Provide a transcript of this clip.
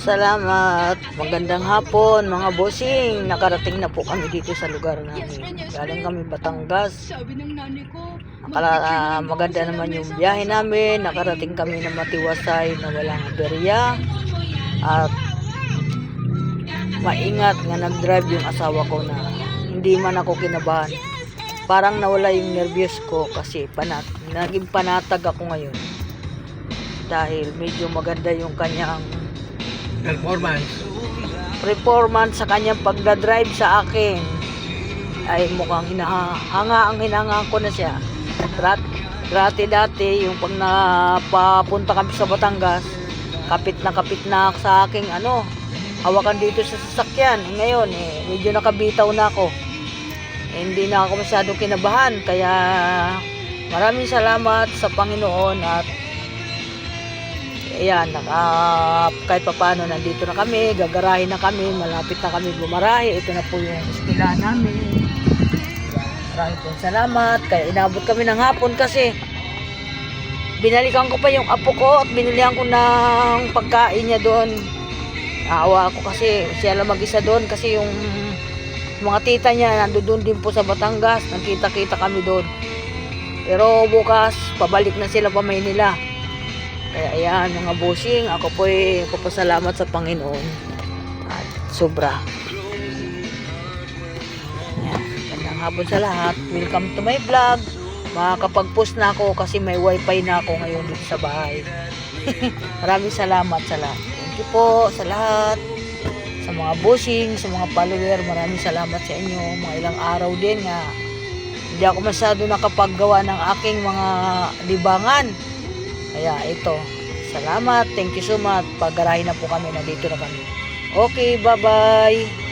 Salamat. Magandang hapon mga bossing. Nakarating na po kami dito sa lugar namin. Galing kami Batangas. Maganda naman yung biyahe namin. Nakarating kami na matiwasay na walang aberya. At maingat nga nag-drive yung asawa ko na hindi man ako kinabahan. Parang nawala yung nervyos ko kasi naging panatag ako ngayon. Dahil medyo maganda yung kanyang performance sa kanyang pagdadrive sa akin. Ay mukhang hinahanga ko na siya. Dati yung pag napapunta kami sa Batangas, kapit na sa aking hawakan dito sa sasakyan. Ngayon medyo nakabitaw na ako. Hindi na ako masyadong kinabahan, kaya maraming salamat sa Panginoon. At ayan, kahit papaano nandito na kami, gagarahin na kami, malapit na kami bumarahe. Ito na po yung eskwela namin. Maraming po salamat. Kaya inabot kami ng hapon kasi binalikan ko pa yung apo ko at binilihan ko ng pagkain niya doon. Naawa ako kasi siya lang mag-isa doon kasi yung mga tita niya nandoon din po sa Batangas. Nagkita-kita kami doon. Pero bukas pabalik na sila pa Maynila. Kaya ayan mga bossing, ako po papasalamat sa Panginoon at sobra. Ayan, magandang hapon sa lahat. Welcome to my vlog. Makakapag-post na ako kasi may wifi na ako ngayon dito sa bahay. Maraming salamat sa lahat. Thank you po sa lahat. Sa mga bossing, sa mga follower, maraming salamat sa inyo. Mga ilang araw din nga hindi ako masyado nakapaggawa ng aking mga libangan. Kaya ito, salamat, thank you so much. Paggarahin na po kami, nandito na kami. Okay, bye-bye.